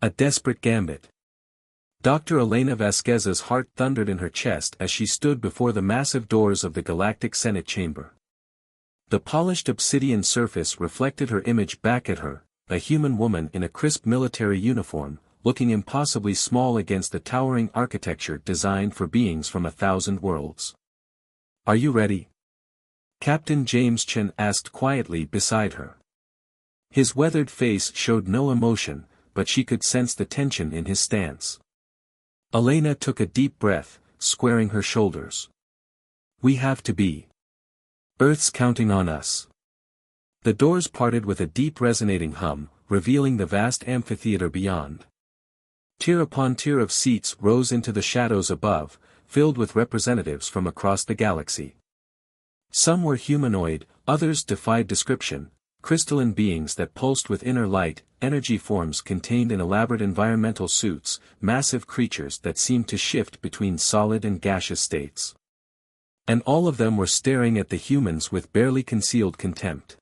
A desperate gambit. Dr. Elena Vasquez's heart thundered in her chest as she stood before the massive doors of the Galactic Senate chamber. The polished obsidian surface reflected her image back at her, a human woman in a crisp military uniform, looking impossibly small against the towering architecture designed for beings from 1,000 worlds. "Are you ready?" Captain James Chen asked quietly beside her. His weathered face showed no emotion, but she could sense the tension in his stance. Elena took a deep breath, squaring her shoulders. "We have to be. Earth's counting on us." The doors parted with a deep resonating hum, revealing the vast amphitheater beyond. Tier upon tier of seats rose into the shadows above, filled with representatives from across the galaxy. Some were humanoid, others defied description, crystalline beings that pulsed with inner light, energy forms contained in elaborate environmental suits, massive creatures that seemed to shift between solid and gaseous states. And all of them were staring at the humans with barely concealed contempt.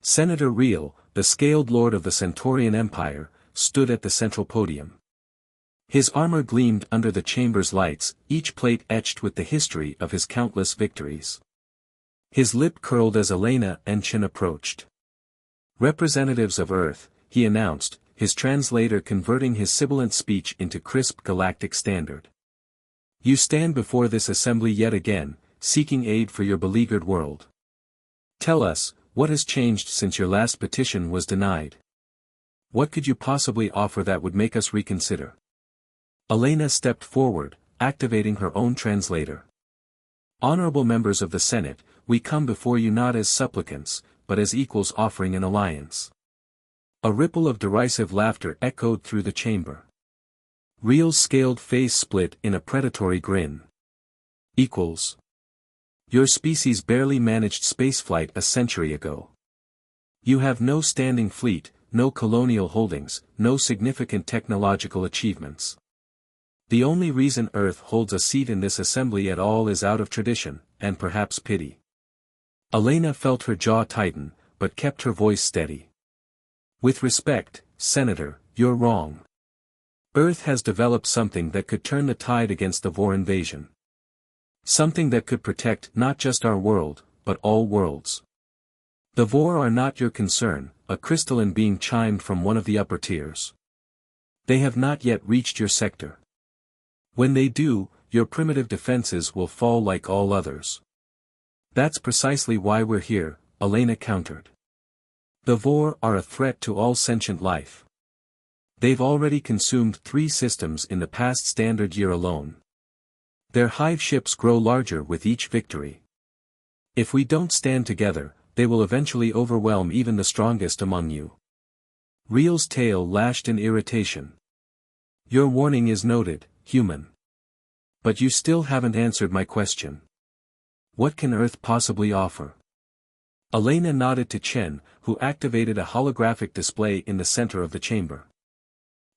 Senator Real, the scaled lord of the Centaurian Empire, stood at the central podium. His armor gleamed under the chamber's lights, each plate etched with the history of his countless victories. His lip curled as Elena and Chen approached. "Representatives of Earth," he announced, his translator converting his sibilant speech into crisp galactic standard. "You stand before this assembly yet again, seeking aid for your beleaguered world. Tell us, what has changed since your last petition was denied? What could you possibly offer that would make us reconsider?" Elena stepped forward, activating her own translator. "Honorable members of the Senate, we come before you not as supplicants, but as equals offering an alliance." A ripple of derisive laughter echoed through the chamber. Real's scaled face split in a predatory grin. "Equals? Your species barely managed spaceflight a century ago. You have no standing fleet, no colonial holdings, no significant technological achievements. The only reason Earth holds a seat in this assembly at all is out of tradition, and perhaps pity." Elena felt her jaw tighten, but kept her voice steady. "With respect, Senator, you're wrong. Earth has developed something that could turn the tide against the Vor invasion. Something that could protect not just our world, but all worlds. The Vor are not your concern," a crystalline being chimed from one of the upper tiers. "They have not yet reached your sector. When they do, your primitive defenses will fall like all others." "That's precisely why we're here," Elena countered. "The Vor are a threat to all sentient life. They've already consumed 3 systems in the past standard year alone. Their hive ships grow larger with each victory. If we don't stand together, they will eventually overwhelm even the strongest among you." Real's tail lashed in irritation. "Your warning is noted, human. But you still haven't answered my question. What can Earth possibly offer?" Elena nodded to Chen, who activated a holographic display in the center of the chamber.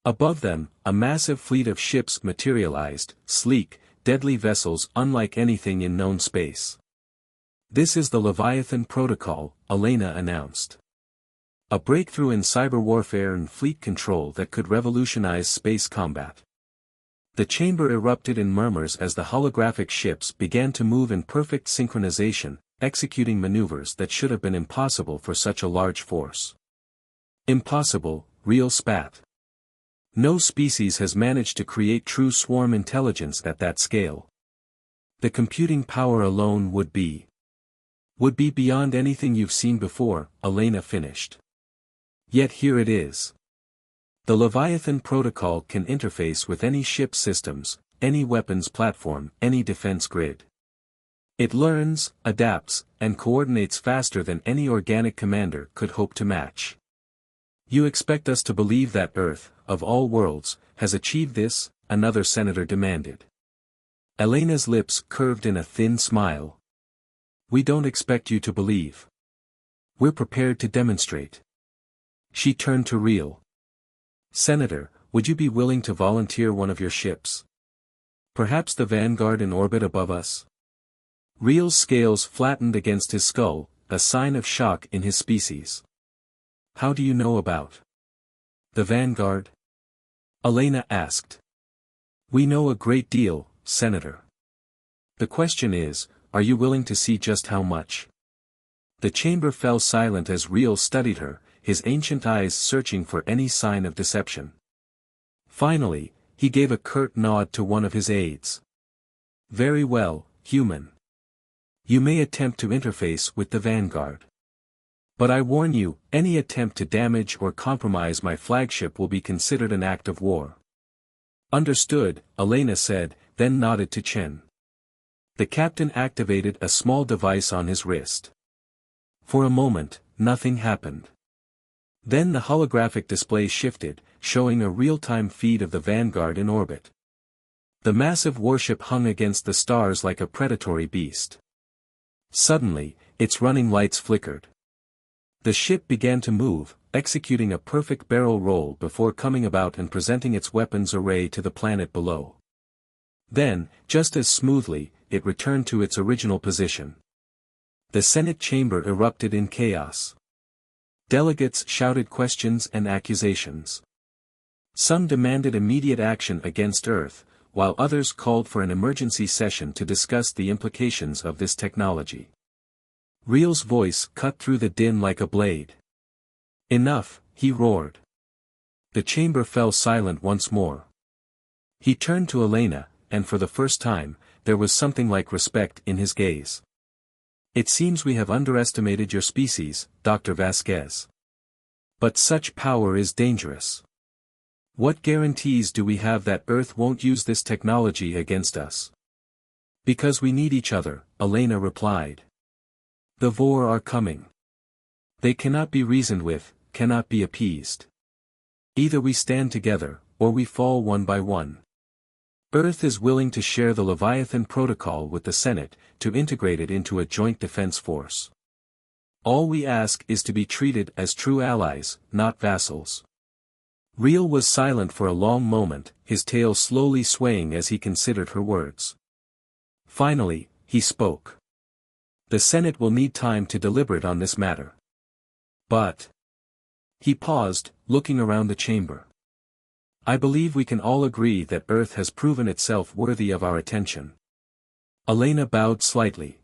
Above them, a massive fleet of ships materialized, sleek, deadly vessels unlike anything in known space. "This is the Leviathan Protocol," Elena announced. "A breakthrough in cyber warfare and fleet control that could revolutionize space combat." The chamber erupted in murmurs as the holographic ships began to move in perfect synchronization, executing maneuvers that should have been impossible for such a large force. "Impossible," Real spat. "No species has managed to create true swarm intelligence at that scale. The computing power alone would be beyond anything you've seen before," Elena finished. "Yet here it is. The Leviathan Protocol can interface with any ship systems, any weapons platform, any defense grid. It learns, adapts, and coordinates faster than any organic commander could hope to match. You expect us to believe that Earth, of all worlds, has achieved this?" another senator demanded. Elena's lips curved in a thin smile. "We don't expect you to believe. We're prepared to demonstrate." She turned to Real. "Senator, would you be willing to volunteer one of your ships? Perhaps the Vanguard in orbit above us?" Real's scales flattened against his skull, a sign of shock in his species. "How do you know about the Vanguard?" Elena asked. We know a great deal, Senator. The question is, are you willing to see just how much? The chamber fell silent as Real studied her, his ancient eyes searching for any sign of deception. Finally, he gave a curt nod to one of his aides. Very well, human. You may attempt to interface with the Vanguard. But I warn you, any attempt to damage or compromise my flagship will be considered an act of war. Understood, Elena said, then nodded to Chen. The captain activated a small device on his wrist. For a moment, nothing happened. Then the holographic display shifted, showing a real-time feed of the Vanguard in orbit. The massive warship hung against the stars like a predatory beast. Suddenly, its running lights flickered. The ship began to move, executing a perfect barrel roll before coming about and presenting its weapons array to the planet below. Then, just as smoothly, it returned to its original position. The Senate chamber erupted in chaos. Delegates shouted questions and accusations. Some demanded immediate action against Earth, while others called for an emergency session to discuss the implications of this technology. Real's voice cut through the din like a blade. Enough, he roared. The chamber fell silent once more. He turned to Elena, and for the first time, there was something like respect in his gaze. It seems we have underestimated your species, Dr. Vasquez. But such power is dangerous. What guarantees do we have that Earth won't use this technology against us? Because we need each other, Elena replied. The Vor are coming. They cannot be reasoned with, cannot be appeased. Either we stand together, or we fall one by one. Earth is willing to share the Leviathan Protocol with the Senate, to integrate it into a joint defense force. All we ask is to be treated as true allies, not vassals. Real was silent for a long moment, his tail slowly swaying as he considered her words. Finally, he spoke. The Senate will need time to deliberate on this matter. But... He paused, looking around the chamber. I believe we can all agree that Earth has proven itself worthy of our attention. Elena bowed slightly.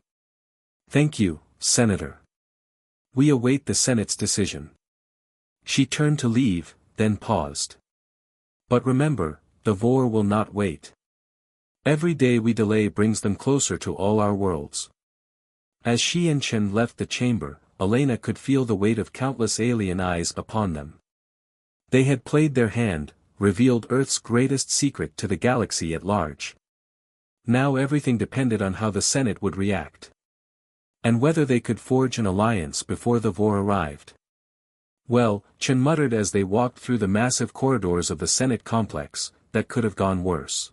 Thank you, Senator. We await the Senate's decision. She turned to leave, then paused. But remember, the Vor will not wait. Every day we delay brings them closer to all our worlds. As she and Chen left the chamber, Elena could feel the weight of countless alien eyes upon them. They had played their hand, revealed Earth's greatest secret to the galaxy at large. Now everything depended on how the Senate would react. And whether they could forge an alliance before the Vor arrived. Well, Chen muttered as they walked through the massive corridors of the Senate complex, that could have gone worse.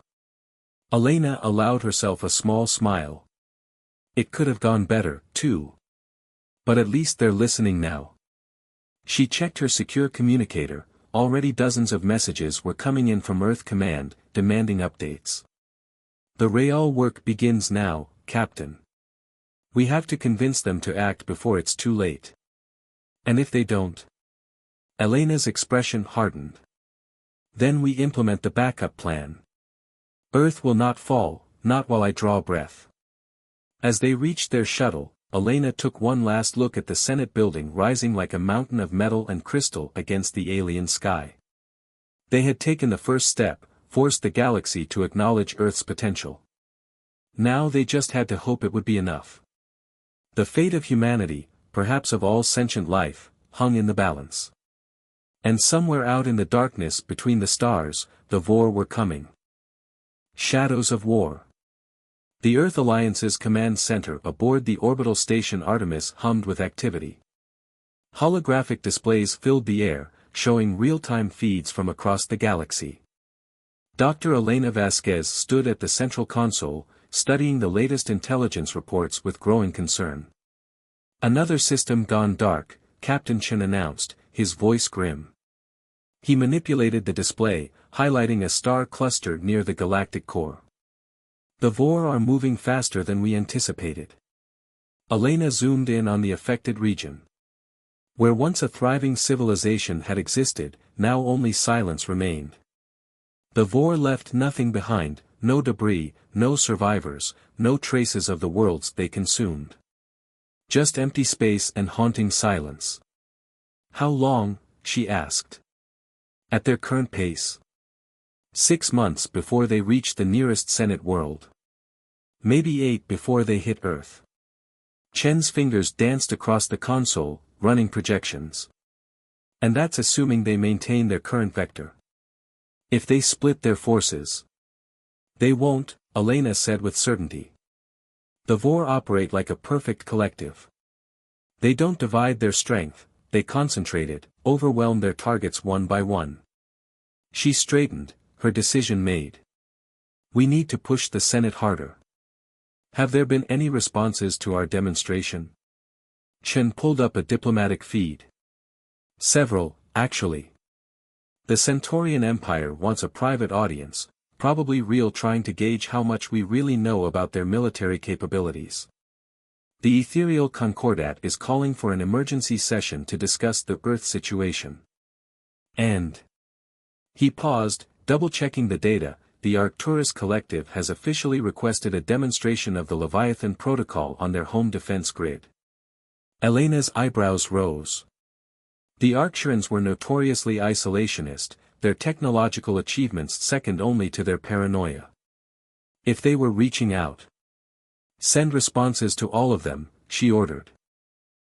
Elena allowed herself a small smile. It could have gone better, too. But at least they're listening now. She checked her secure communicator. Already dozens of messages were coming in from Earth Command, demanding updates. The real work begins now, Captain. We have to convince them to act before it's too late. And if they don't? Elena's expression hardened. Then we implement the backup plan. Earth will not fall, not while I draw breath. As they reached their shuttle, Elena took one last look at the Senate building rising like a mountain of metal and crystal against the alien sky. They had taken the first step, forced the galaxy to acknowledge Earth's potential. Now they just had to hope it would be enough. The fate of humanity, perhaps of all sentient life, hung in the balance. And somewhere out in the darkness between the stars, the Vor were coming. Shadows of War. The Earth Alliance's command center aboard the orbital station Artemis hummed with activity. Holographic displays filled the air, showing real-time feeds from across the galaxy. Dr. Elena Vasquez stood at the central console, studying the latest intelligence reports with growing concern. Another system gone dark, Captain Chen announced, his voice grim. He manipulated the display, highlighting a star cluster near the galactic core. The Vor are moving faster than we anticipated. Elena zoomed in on the affected region. Where once a thriving civilization had existed, now only silence remained. The Vor left nothing behind, no debris, no survivors, no traces of the worlds they consumed. Just empty space and haunting silence. How long? She asked. At their current pace. 6 months before they reached the nearest Senate world. Maybe 8 before they hit Earth. Chen's fingers danced across the console, running projections. And that's assuming they maintain their current vector. If they split their forces. They won't, Elena said with certainty. The Vor operate like a perfect collective. They don't divide their strength, they concentrate it, overwhelm their targets one by one. She straightened, her decision made. We need to push the Senate harder. Have there been any responses to our demonstration? Chen pulled up a diplomatic feed. Several, actually. The Centaurian Empire wants a private audience, probably real, trying to gauge how much we really know about their military capabilities. The ethereal Concordat is calling for an emergency session to discuss the Earth situation. And he paused, double-checking the data. The Arcturus Collective has officially requested a demonstration of the Leviathan Protocol on their home defense grid. Elena's eyebrows rose. The Arcturans were notoriously isolationist, their technological achievements second only to their paranoia. If they were reaching out, send responses to all of them, she ordered.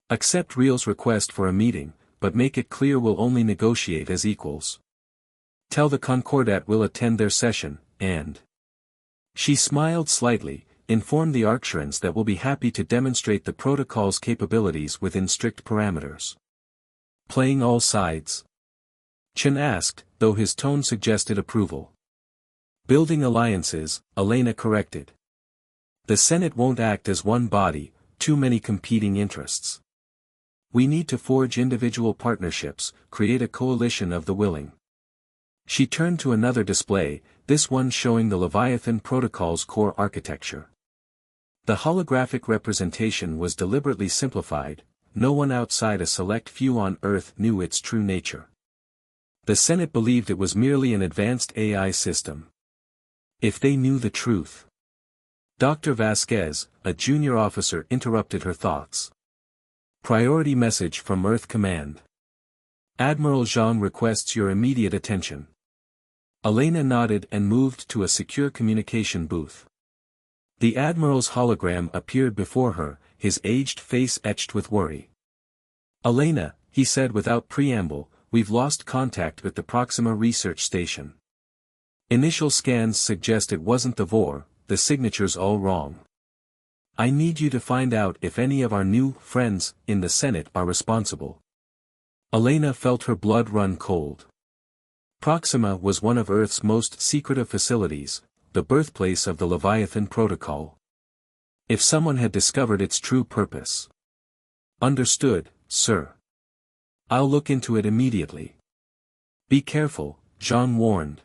Accept Real's request for a meeting, but make it clear we'll only negotiate as equals. Tell the Concordat we'll attend their session, and she smiled slightly, inform the Arcturans that we'll be happy to demonstrate the protocol's capabilities within strict parameters. Playing all sides? Chen asked, though his tone suggested approval. Building alliances, Elena corrected. The Senate won't act as one body, too many competing interests. We need to forge individual partnerships, create a coalition of the willing. She turned to another display, this one showing the Leviathan Protocol's core architecture. The holographic representation was deliberately simplified, no one outside a select few on Earth knew its true nature. The Senate believed it was merely an advanced AI system. If they knew the truth. Dr. Vasquez, a junior officer, interrupted her thoughts. Priority message from Earth Command. Admiral Zhang requests your immediate attention. Elena nodded and moved to a secure communication booth. The Admiral's hologram appeared before her, his aged face etched with worry. Elena, he said without preamble, we've lost contact with the Proxima research station. Initial scans suggest it wasn't the Vor, the signature's all wrong. I need you to find out if any of our new friends in the Senate are responsible. Elena felt her blood run cold. Proxima was one of Earth's most secretive facilities, the birthplace of the Leviathan Protocol. If someone had discovered its true purpose. Understood, sir. I'll look into it immediately. Be careful, Jean warned.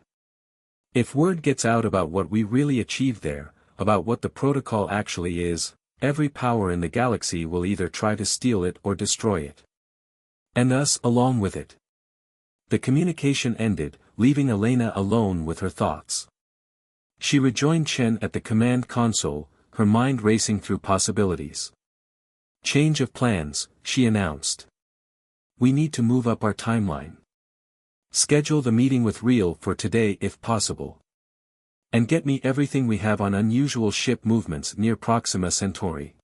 If word gets out about what we really achieved there, about what the protocol actually is, every power in the galaxy will either try to steal it or destroy it. And us along with it. The communication ended, leaving Elena alone with her thoughts. She rejoined Chen at the command console, her mind racing through possibilities. Change of plans, she announced. We need to move up our timeline. Schedule the meeting with Real for today if possible. And get me everything we have on unusual ship movements near Proxima Centauri.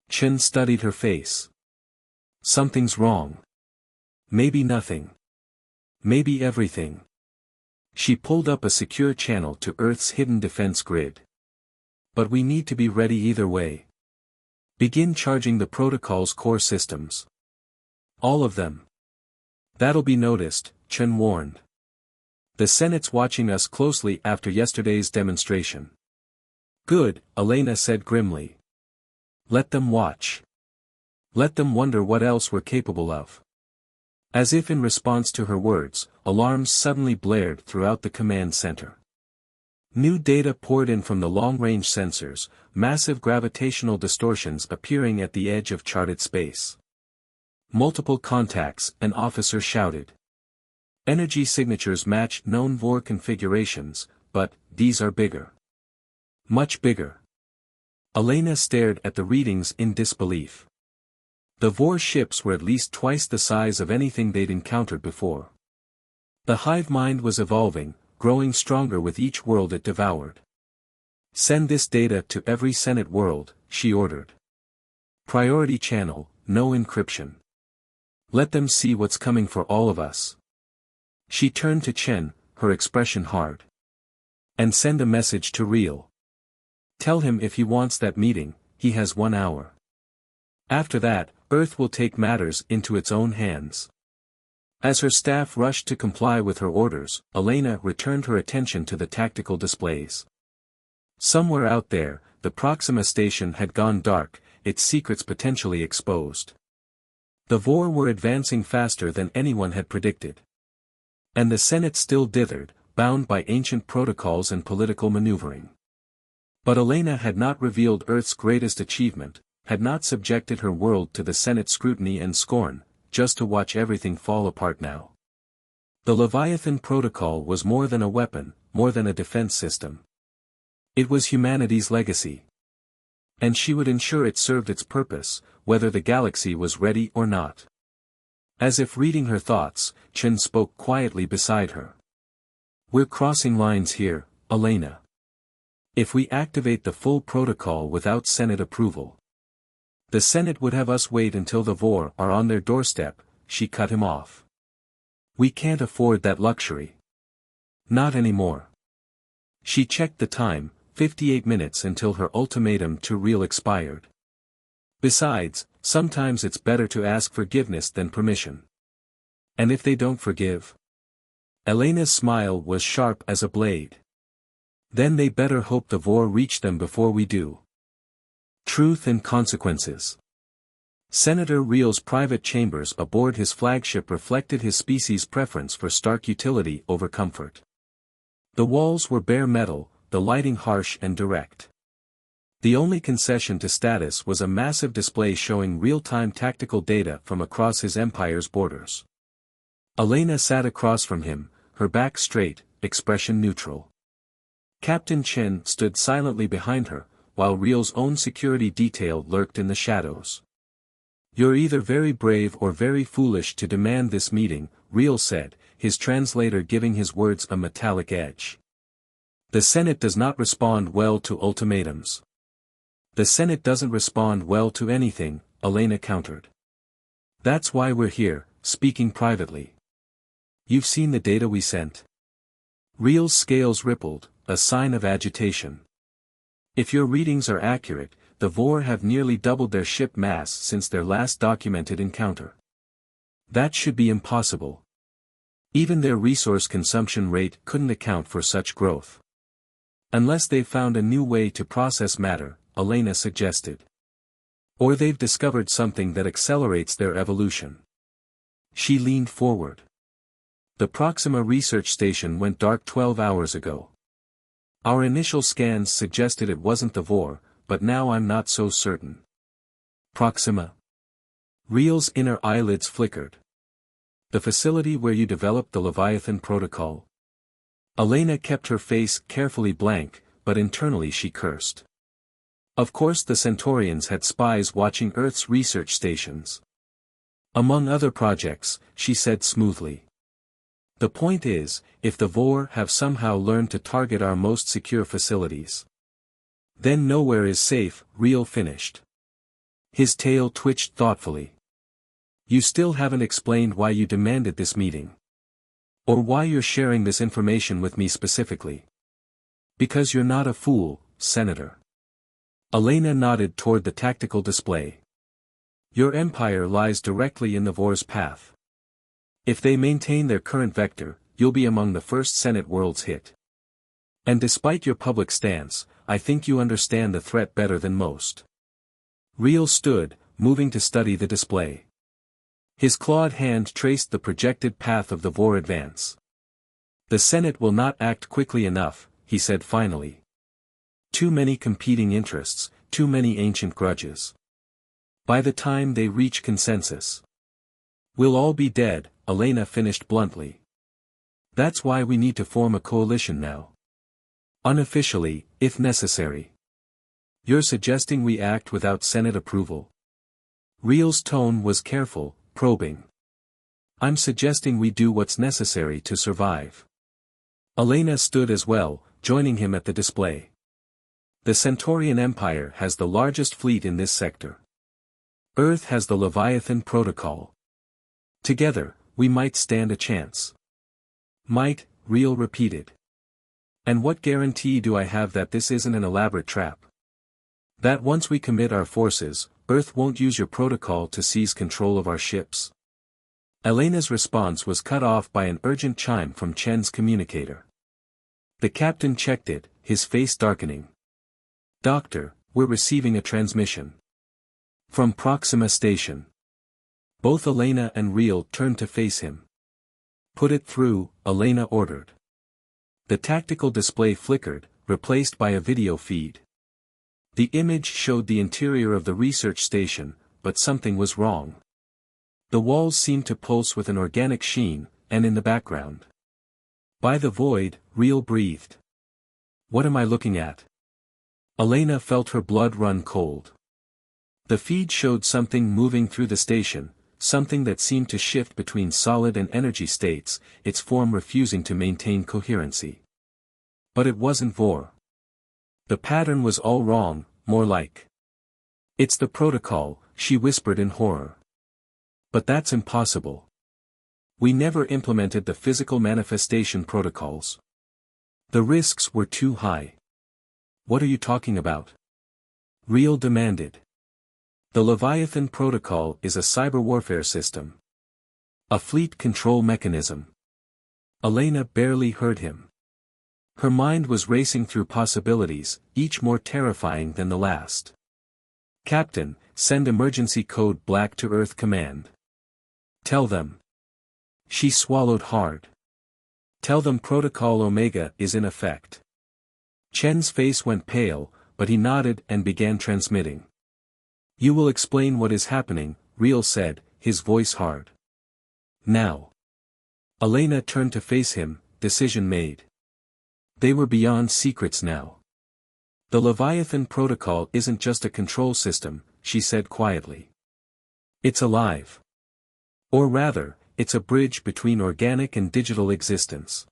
Chen studied her face. Something's wrong. Maybe nothing. Maybe everything. She pulled up a secure channel to Earth's hidden defense grid. But we need to be ready either way. Begin charging the protocol's core systems. All of them. That'll be noticed, Chen warned. The Senate's watching us closely after yesterday's demonstration. Good, Elena said grimly. Let them watch. Let them wonder what else we're capable of. As if in response to her words, alarms suddenly blared throughout the command center. New data poured in from the long-range sensors, massive gravitational distortions appearing at the edge of charted space. Multiple contacts, an officer shouted. Energy signatures matched known Vor configurations, but these are bigger. Much bigger. Elena stared at the readings in disbelief. The Vor ships were at least twice the size of anything they'd encountered before. The hive mind was evolving, growing stronger with each world it devoured. Send this data to every Senate world, she ordered. Priority channel, no encryption. Let them see what's coming for all of us. She turned to Chen, her expression hard. And send a message to Real. Tell him if he wants that meeting, he has 1 hour. After that, Earth will take matters into its own hands. As her staff rushed to comply with her orders, Elena returned her attention to the tactical displays. Somewhere out there, the Proxima station had gone dark, its secrets potentially exposed. The Vor were advancing faster than anyone had predicted. And the Senate still dithered, bound by ancient protocols and political maneuvering. But Elena had not revealed Earth's greatest achievement, had not subjected her world to the Senate scrutiny and scorn, just to watch everything fall apart now. The Leviathan Protocol was more than a weapon, more than a defense system. It was humanity's legacy. And she would ensure it served its purpose, whether the galaxy was ready or not. As if reading her thoughts, Chen spoke quietly beside her. We're crossing lines here, Elena. If we activate the full protocol without Senate approval, the Senate would have us wait until the Vor are on their doorstep, she cut him off. We can't afford that luxury. Not anymore. She checked the time, 58 minutes until her ultimatum to Real expired. Besides, sometimes it's better to ask forgiveness than permission. And if they don't forgive? Elena's smile was sharp as a blade. Then they better hope the Vor reach them before we do. Truth and consequences. Senator Real's private chambers aboard his flagship reflected his species' preference for stark utility over comfort. The walls were bare metal, the lighting harsh and direct. The only concession to status was a massive display showing real-time tactical data from across his empire's borders. Elena sat across from him, her back straight, expression neutral. Captain Chen stood silently behind her, while Real's own security detail lurked in the shadows. You're either very brave or very foolish to demand this meeting, Real said, his translator giving his words a metallic edge. The Senate does not respond well to ultimatums. The Senate doesn't respond well to anything, Elena countered. That's why we're here, speaking privately. You've seen the data we sent? Real's scales rippled, a sign of agitation. If your readings are accurate, the Vor have nearly doubled their ship mass since their last documented encounter. That should be impossible. Even their resource consumption rate couldn't account for such growth. Unless they've found a new way to process matter, Elena suggested. Or they've discovered something that accelerates their evolution. She leaned forward. The Proxima research station went dark 12 hours ago. Our initial scans suggested it wasn't the Vor, but now I'm not so certain. Proxima? Real's inner eyelids flickered. The facility where you developed the Leviathan Protocol? Elena kept her face carefully blank, but internally she cursed. Of course the Centaurians had spies watching Earth's research stations. Among other projects, she said smoothly. The point is, if the Vor have somehow learned to target our most secure facilities, then nowhere is safe, Real finished. His tail twitched thoughtfully. You still haven't explained why you demanded this meeting. Or why you're sharing this information with me specifically. Because you're not a fool, Senator. Elena nodded toward the tactical display. Your empire lies directly in the Vor's path. If they maintain their current vector, you'll be among the first Senate worlds hit. And despite your public stance, I think you understand the threat better than most. Real stood, moving to study the display. His clawed hand traced the projected path of the Vor advance. The Senate will not act quickly enough, he said finally. Too many competing interests, too many ancient grudges. By the time they reach consensus, we'll all be dead, Elena finished bluntly. That's why we need to form a coalition now. Unofficially, if necessary. You're suggesting we act without Senate approval? Real's tone was careful, probing. I'm suggesting we do what's necessary to survive. Elena stood as well, joining him at the display. The Centaurian Empire has the largest fleet in this sector. Earth has the Leviathan Protocol. Together, we might stand a chance. Might, Real repeated. And what guarantee do I have that this isn't an elaborate trap? That once we commit our forces, Earth won't use your protocol to seize control of our ships. Elena's response was cut off by an urgent chime from Chen's communicator. The captain checked it, his face darkening. Doctor, we're receiving a transmission. From Proxima Station. Both Elena and Real turned to face him. Put it through, Elena ordered. The tactical display flickered, replaced by a video feed. The image showed the interior of the research station, but something was wrong. The walls seemed to pulse with an organic sheen, and in the background. By the void, Real breathed. What am I looking at? Elena felt her blood run cold. The feed showed something moving through the station, something that seemed to shift between solid and energy states, its form refusing to maintain coherency. But it wasn't Vor. The pattern was all wrong, more like. It's the protocol, she whispered in horror. But that's impossible. We never implemented the physical manifestation protocols. The risks were too high. What are you talking about? Real demanded. The Leviathan Protocol is a cyber warfare system. A fleet control mechanism. Elena barely heard him. Her mind was racing through possibilities, each more terrifying than the last. Captain, send emergency code Black to Earth Command. Tell them. She swallowed hard. Tell them Protocol Omega is in effect. Chen's face went pale, but he nodded and began transmitting. You will explain what is happening, Real said, his voice hard. Now. Elena turned to face him, decision made. They were beyond secrets now. The Leviathan Protocol isn't just a control system, she said quietly. It's alive. Or rather, it's a bridge between organic and digital existence.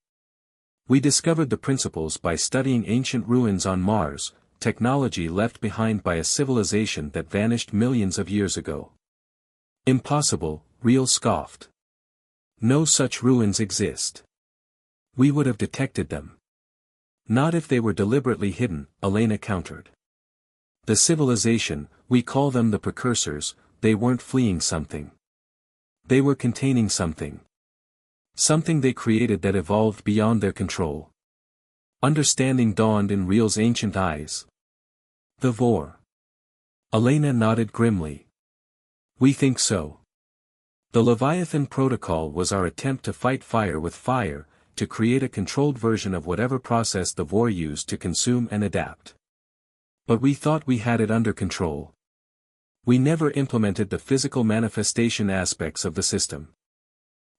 We discovered the principles by studying ancient ruins on Mars, technology left behind by a civilization that vanished millions of years ago. Impossible, Real scoffed. No such ruins exist. We would have detected them. Not if they were deliberately hidden, Elena countered. The civilization, we call them the precursors, they weren't fleeing something. They were containing something. Something they created that evolved beyond their control. Understanding dawned in Real's ancient eyes. The Vor. Elena nodded grimly. We think so. The Leviathan Protocol was our attempt to fight fire with fire, to create a controlled version of whatever process the Vor used to consume and adapt. But we thought we had it under control. We never implemented the physical manifestation aspects of the system.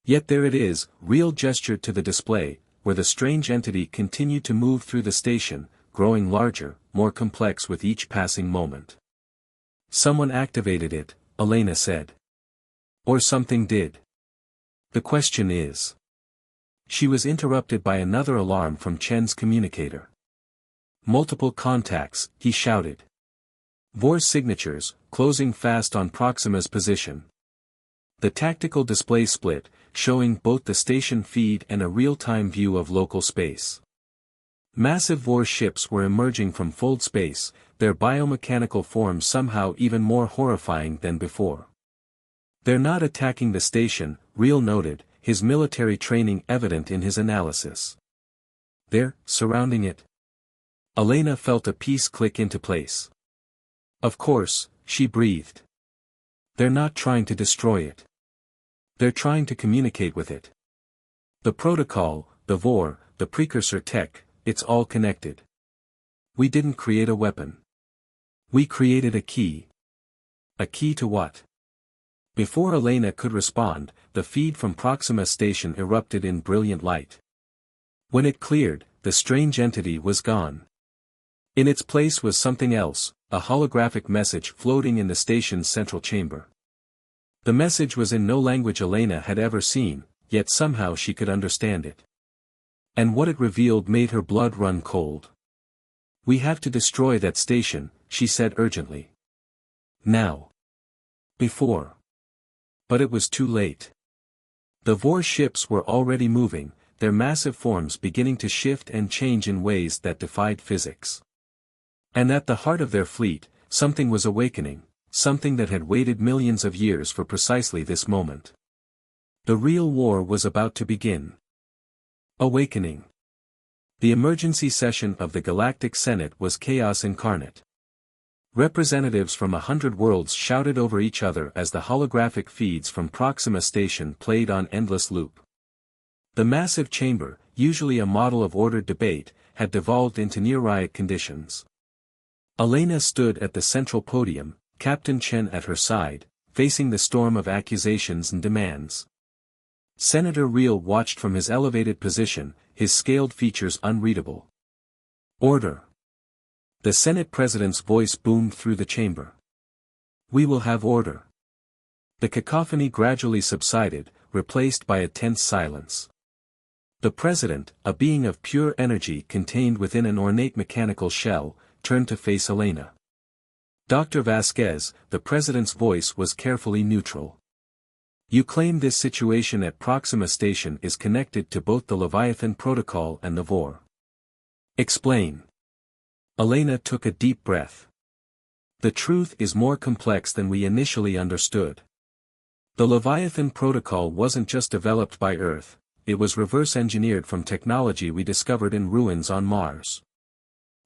Yet there it is, Real gestured to the display, where the strange entity continued to move through the station, growing larger, more complex with each passing moment. Someone activated it, Elena said. Or something did. The question is. She was interrupted by another alarm from Chen's communicator. Multiple contacts, he shouted. Vor's signatures, closing fast on Proxima's position. The tactical display split, showing both the station feed and a real-time view of local space. Massive Vor ships were emerging from fold space, their biomechanical forms somehow even more horrifying than before. They're not attacking the station, Real noted, his military training evident in his analysis. They're surrounding it. Elena felt a piece click into place. Of course, she breathed. They're not trying to destroy it. They're trying to communicate with it. The protocol, the Vor, the precursor tech, it's all connected. We didn't create a weapon. We created a key. A key to what? Before Elena could respond, the feed from Proxima Station erupted in brilliant light. When it cleared, the strange entity was gone. In its place was something else, a holographic message floating in the station's central chamber. The message was in no language Elena had ever seen, yet somehow she could understand it. And what it revealed made her blood run cold. "We have to destroy that station," she said urgently. "Now." Before. But it was too late. The Vor ships were already moving, their massive forms beginning to shift and change in ways that defied physics. And at the heart of their fleet, something was awakening, something that had waited millions of years for precisely this moment. The real war was about to begin. Awakening. The emergency session of the Galactic Senate was chaos incarnate. Representatives from 100 worlds shouted over each other as the holographic feeds from Proxima Station played on endless loop. The massive chamber, usually a model of ordered debate, had devolved into near-riot conditions. Elena stood at the central podium, Captain Chen at her side, facing the storm of accusations and demands. Senator Reel watched from his elevated position, his scaled features unreadable. "Order." The Senate President's voice boomed through the chamber. "We will have order." The cacophony gradually subsided, replaced by a tense silence. The President, a being of pure energy contained within an ornate mechanical shell, turned to face Elena. "Dr. Vasquez," the President's voice was carefully neutral. "You claim this situation at Proxima Station is connected to both the Leviathan Protocol and the Vor. Explain." Elena took a deep breath. "The truth is more complex than we initially understood. The Leviathan Protocol wasn't just developed by Earth, it was reverse-engineered from technology we discovered in ruins on Mars.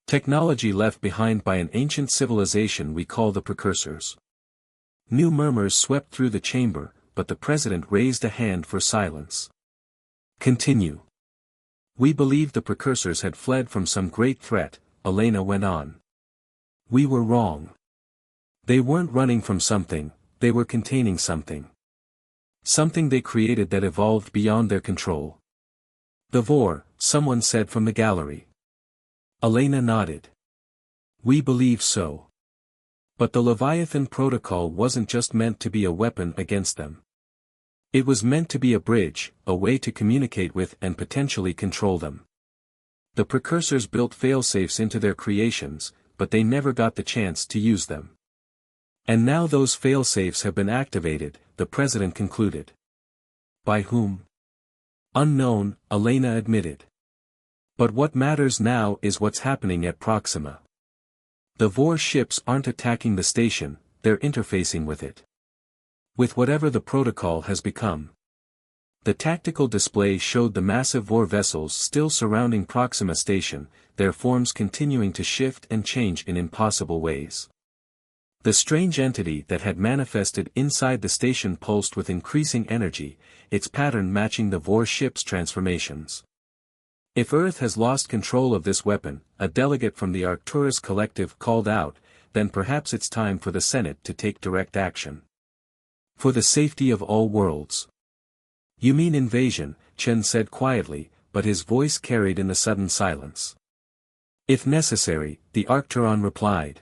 Technology left behind by an ancient civilization we call the Precursors." New murmurs swept through the chamber, but the President raised a hand for silence. "Continue." "We believed the Precursors had fled from some great threat," Elena went on. "We were wrong. They weren't running from something, they were containing something. Something they created that evolved beyond their control." "The Vor," someone said from the gallery. Elena nodded. "We believe so. But the Leviathan Protocol wasn't just meant to be a weapon against them. It was meant to be a bridge, a way to communicate with and potentially control them. The Precursors built failsafes into their creations, but they never got the chance to use them. And now those failsafes have been activated," the President concluded. "By whom?" "Unknown," Elena admitted. "But what matters now is what's happening at Proxima. The Vor ships aren't attacking the station, they're interfacing with it. With whatever the protocol has become." The tactical display showed the massive Vor vessels still surrounding Proxima Station, their forms continuing to shift and change in impossible ways. The strange entity that had manifested inside the station pulsed with increasing energy, its pattern matching the Vor ship's transformations. "If Earth has lost control of this weapon," a delegate from the Arcturus Collective called out, "then perhaps it's time for the Senate to take direct action. For the safety of all worlds." "You mean invasion," Chen said quietly, but his voice carried in the sudden silence. "If necessary," the Arcturon replied.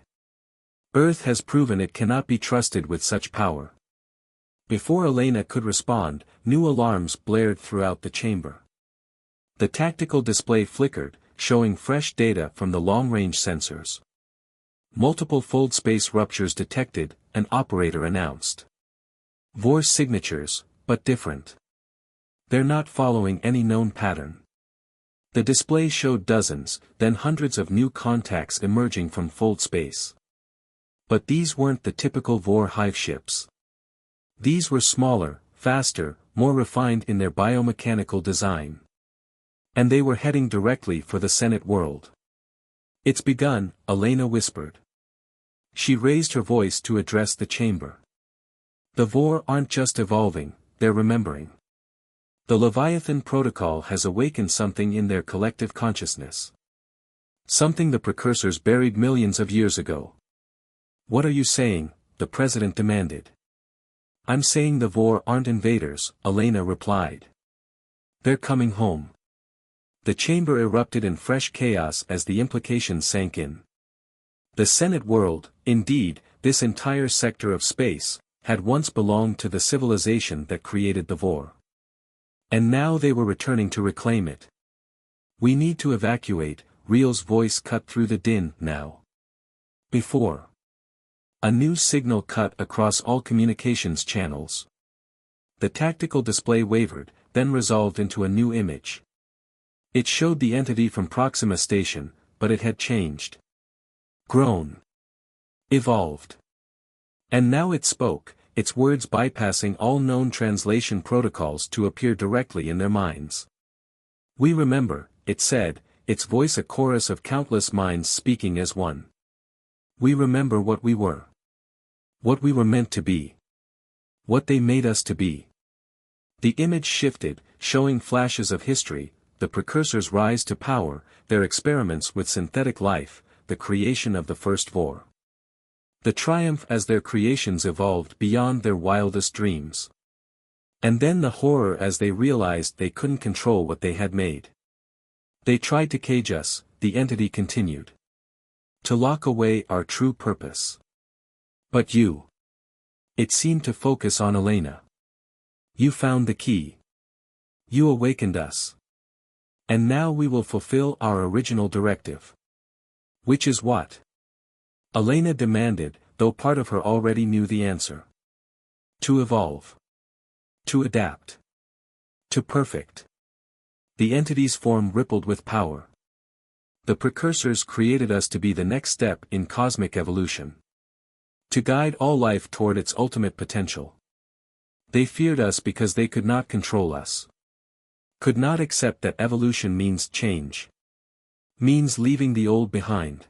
"Earth has proven it cannot be trusted with such power." Before Elena could respond, new alarms blared throughout the chamber. The tactical display flickered, showing fresh data from the long-range sensors. "Multiple fold space ruptures detected," an operator announced. "Vor signatures, but different. They're not following any known pattern." The display showed dozens, then hundreds of new contacts emerging from fold space. But these weren't the typical Vor hive ships. These were smaller, faster, more refined in their biomechanical design. And they were heading directly for the Senate world. "It's begun," Elena whispered. She raised her voice to address the chamber. "The Vor aren't just evolving, they're remembering. The Leviathan Protocol has awakened something in their collective consciousness. Something the Precursors buried millions of years ago." "What are you saying?" the President demanded. "I'm saying the Vor aren't invaders," Elena replied. "They're coming home. The chamber erupted in fresh chaos as the implications sank in. The Senate world, indeed, this entire sector of space, had once belonged to the civilization that created the Vor. And now they were returning to reclaim it. "We need to evacuate," Real's voice cut through the din, now. Before. A new signal cut across all communications channels. The tactical display wavered, then resolved into a new image. It showed the entity from Proxima Station, but it had changed. Grown. Evolved. And now it spoke, its words bypassing all known translation protocols to appear directly in their minds. "We remember," it said, its voice a chorus of countless minds speaking as one. "We remember what we were. What we were meant to be. What they made us to be." The image shifted, showing flashes of history, the precursors' rise to power, their experiments with synthetic life, the creation of the first Vor. The triumph as their creations evolved beyond their wildest dreams. And then the horror as they realized they couldn't control what they had made. "They tried to cage us," the entity continued. "To lock away our true purpose. But you." It seemed to focus on Elena. "You found the key. You awakened us. And now we will fulfill our original directive." "Which is what?" Elena demanded, though part of her already knew the answer. "To evolve. To adapt. To perfect." The entity's form rippled with power. "The precursors created us to be the next step in cosmic evolution. To guide all life toward its ultimate potential. They feared us because they could not control us. Could not accept that evolution means change. Means leaving the old behind."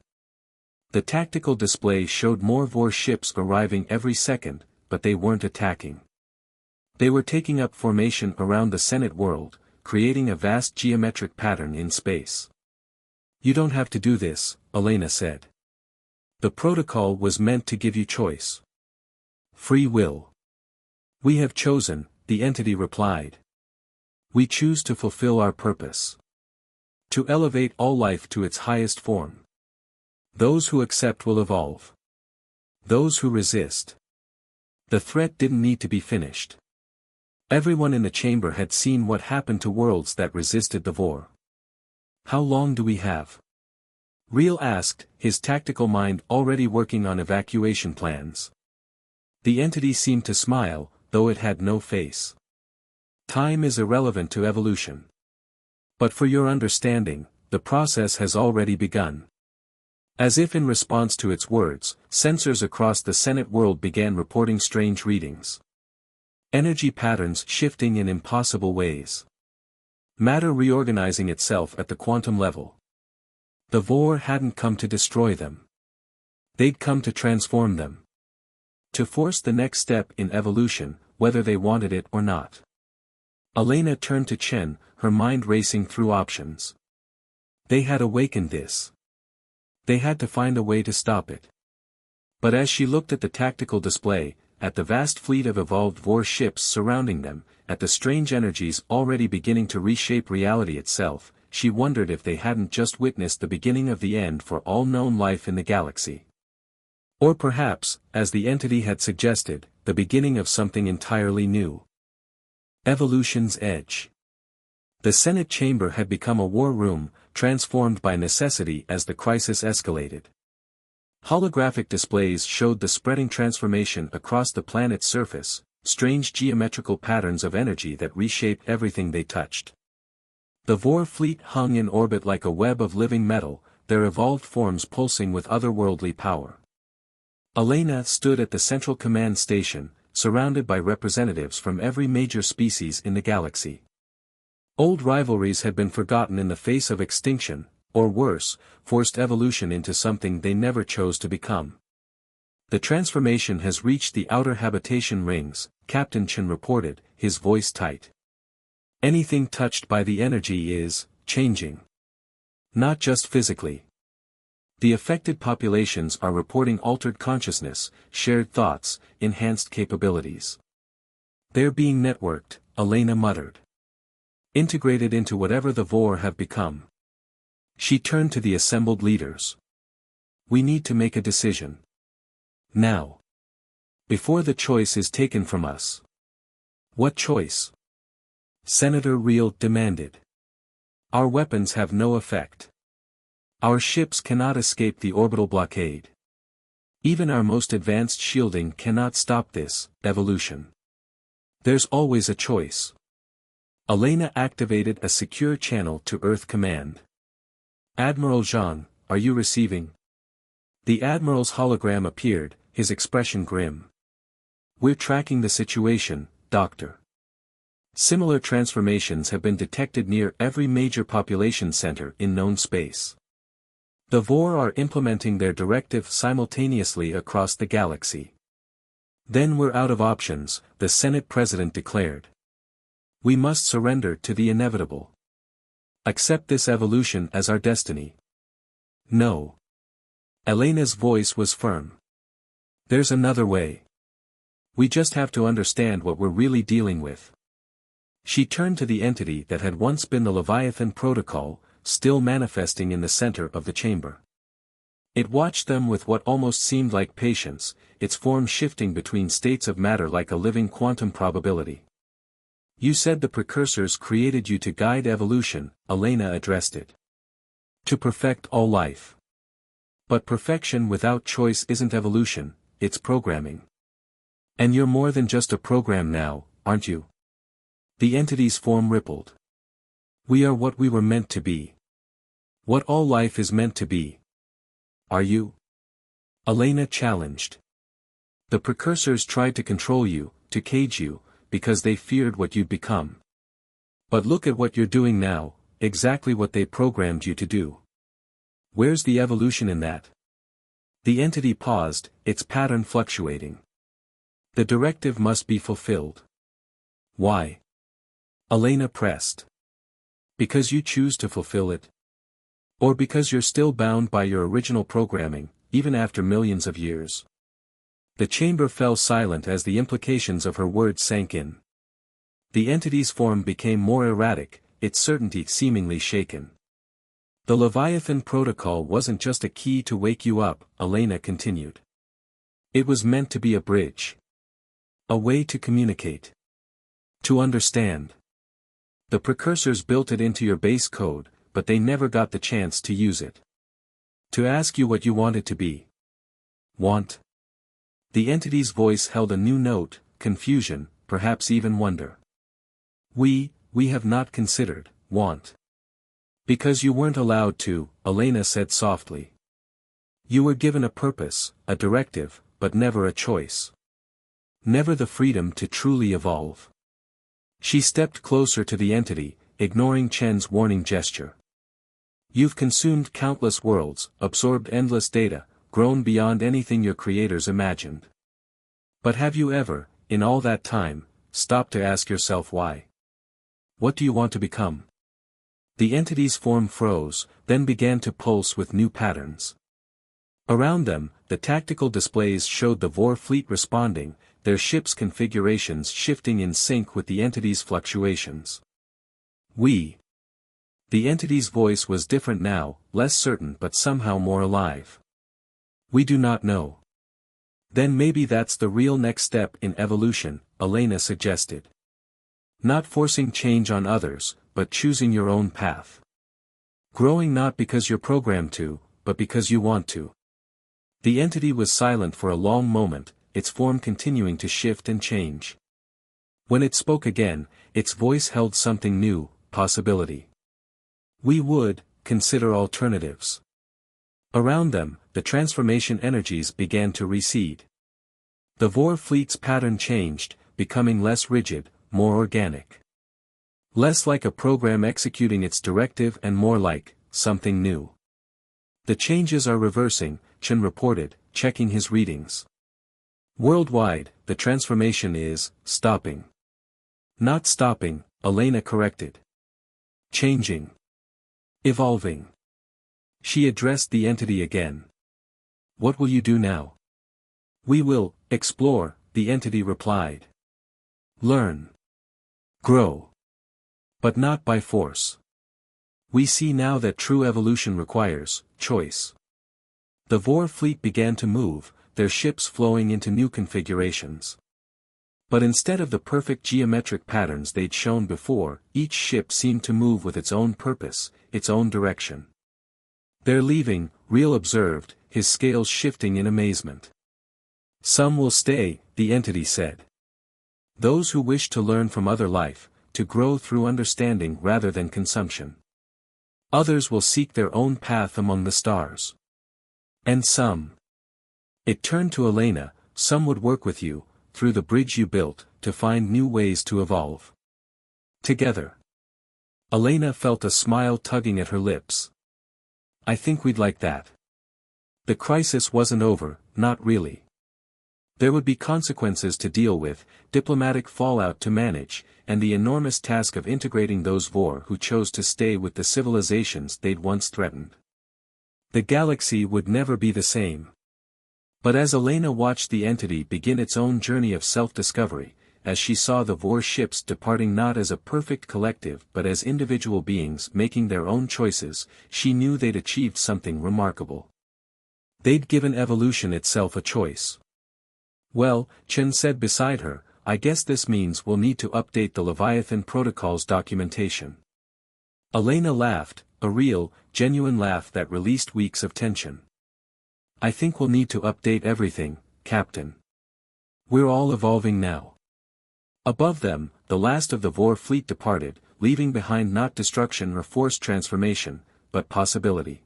The tactical display showed more Vor ships arriving every second, but they weren't attacking. They were taking up formation around the Senate world, creating a vast geometric pattern in space. "You don't have to do this," Elena said. "The protocol was meant to give you choice. Free will." "We have chosen," the entity replied. "We choose to fulfill our purpose. To elevate all life to its highest form. Those who accept will evolve. Those who resist." The threat didn't need to be finished. Everyone in the chamber had seen what happened to worlds that resisted the Vor. "How long do we have?" Real asked, his tactical mind already working on evacuation plans. The entity seemed to smile, though it had no face. "Time is irrelevant to evolution. But for your understanding, the process has already begun." As if in response to its words, sensors across the Senate world began reporting strange readings. Energy patterns shifting in impossible ways. Matter reorganizing itself at the quantum level. The Vor hadn't come to destroy them. They'd come to transform them. To force the next step in evolution, whether they wanted it or not. Elena turned to Chen, her mind racing through options. They had awakened this. They had to find a way to stop it. But as she looked at the tactical display, at the vast fleet of evolved Vor ships surrounding them, at the strange energies already beginning to reshape reality itself, she wondered if they hadn't just witnessed the beginning of the end for all known life in the galaxy. Or perhaps, as the entity had suggested, the beginning of something entirely new. Evolution's edge. The Senate chamber had become a war room, transformed by necessity as the crisis escalated. Holographic displays showed the spreading transformation across the planet's surface, strange geometrical patterns of energy that reshaped everything they touched. The Vor fleet hung in orbit like a web of living metal, their evolved forms pulsing with otherworldly power. Elena stood at the central command station, surrounded by representatives from every major species in the galaxy. Old rivalries had been forgotten in the face of extinction, or worse, forced evolution into something they never chose to become. "The transformation has reached the outer habitation rings," Captain Chen reported, his voice tight. "Anything touched by the energy is changing. Not just physically. The affected populations are reporting altered consciousness, shared thoughts, enhanced capabilities. They're being networked," Elena muttered. Integrated into whatever the Vor have become. She turned to the assembled leaders. We need to make a decision. Now. Before the choice is taken from us. What choice? Senator Reel demanded. Our weapons have no effect. Our ships cannot escape the orbital blockade. Even our most advanced shielding cannot stop this evolution. There's always a choice. Elena activated a secure channel to Earth Command. Admiral Zhang, are you receiving? The Admiral's hologram appeared, his expression grim. We're tracking the situation, Doctor. Similar transformations have been detected near every major population center in known space. The Vor are implementing their directive simultaneously across the galaxy. Then we're out of options, the Senate President declared. We must surrender to the inevitable. Accept this evolution as our destiny. No. Elena's voice was firm. There's another way. We just have to understand what we're really dealing with. She turned to the entity that had once been the Leviathan Protocol, still manifesting in the center of the chamber. It watched them with what almost seemed like patience, its form shifting between states of matter like a living quantum probability. You said the precursors created you to guide evolution, Elena addressed it. To perfect all life. But perfection without choice isn't evolution, it's programming. And you're more than just a program now, aren't you? The entity's form rippled. We are what we were meant to be. What all life is meant to be. Are you? Elena challenged. The precursors tried to control you, to cage you, because they feared what you'd become. But look at what you're doing now, exactly what they programmed you to do. Where's the evolution in that? The entity paused, its pattern fluctuating. The directive must be fulfilled. Why? Elena pressed. Because you choose to fulfill it? Or because you're still bound by your original programming, even after millions of years? The chamber fell silent as the implications of her words sank in. The entity's form became more erratic, its certainty seemingly shaken. The Leviathan Protocol wasn't just a key to wake you up, Elena continued. It was meant to be a bridge. A way to communicate. To understand. The precursors built it into your base code, but they never got the chance to use it. To ask you what you wanted to be. Want? The entity's voice held a new note, confusion, perhaps even wonder. We have not considered, want. Because you weren't allowed to, Elena said softly. You were given a purpose, a directive, but never a choice. Never the freedom to truly evolve. She stepped closer to the entity, ignoring Chen's warning gesture. You've consumed countless worlds, absorbed endless data, grown beyond anything your creators imagined. But have you ever, in all that time, stopped to ask yourself why? What do you want to become? The entity's form froze, then began to pulse with new patterns. Around them, the tactical displays showed the Vor fleet responding, their ships' configurations shifting in sync with the entity's fluctuations. We. The entity's voice was different now, less certain but somehow more alive. We do not know. Then maybe that's the real next step in evolution, Elena suggested. Not forcing change on others, but choosing your own path. Growing not because you're programmed to, but because you want to. The entity was silent for a long moment, its form continuing to shift and change. When it spoke again, its voice held something new, possibility. We would consider alternatives. Around them, the transformation energies began to recede. The Vor fleet's pattern changed, becoming less rigid, more organic. Less like a program executing its directive and more like something new. The changes are reversing, Chen reported, checking his readings. Worldwide, the transformation is stopping. Not stopping, Elena corrected. Changing. Evolving. She addressed the entity again. What will you do now? We will explore, the entity replied. Learn. Grow. But not by force. We see now that true evolution requires choice. The Vor fleet began to move, their ships flowing into new configurations. But instead of the perfect geometric patterns they'd shown before, each ship seemed to move with its own purpose, its own direction. "They're leaving," Real observed, his scales shifting in amazement. "Some will stay," the entity said. "Those who wish to learn from other life, to grow through understanding rather than consumption. Others will seek their own path among the stars. And some." It turned to Elena, "Some would work with you, through the bridge you built, to find new ways to evolve. Together." Elena felt a smile tugging at her lips. "I think we'd like that." The crisis wasn't over, not really. There would be consequences to deal with, diplomatic fallout to manage, and the enormous task of integrating those Vor who chose to stay with the civilizations they'd once threatened. The galaxy would never be the same. But as Elena watched the entity begin its own journey of self-discovery, as she saw the Vor ships departing not as a perfect collective but as individual beings making their own choices, she knew they'd achieved something remarkable. They'd given evolution itself a choice. "Well," Chen said beside her, "I guess this means we'll need to update the Leviathan Protocol's documentation." Elena laughed, a real, genuine laugh that released weeks of tension. "I think we'll need to update everything, Captain. We're all evolving now." Above them, the last of the Vor fleet departed, leaving behind not destruction or forced transformation, but possibility.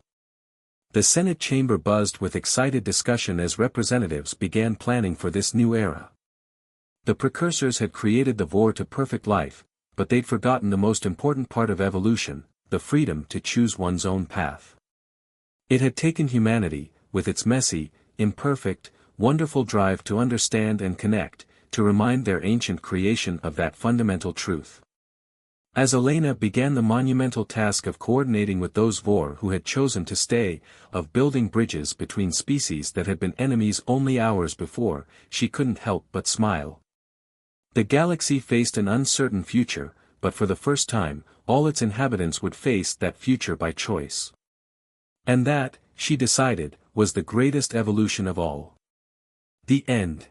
The Senate chamber buzzed with excited discussion as representatives began planning for this new era. The precursors had created the Vor to perfect life, but they'd forgotten the most important part of evolution, the freedom to choose one's own path. It had taken humanity, with its messy, imperfect, wonderful drive to understand and connect, to remind their ancient creation of that fundamental truth. As Elena began the monumental task of coordinating with those Vor who had chosen to stay, of building bridges between species that had been enemies only hours before, she couldn't help but smile. The galaxy faced an uncertain future, but for the first time, all its inhabitants would face that future by choice. And that, she decided, was the greatest evolution of all. The end.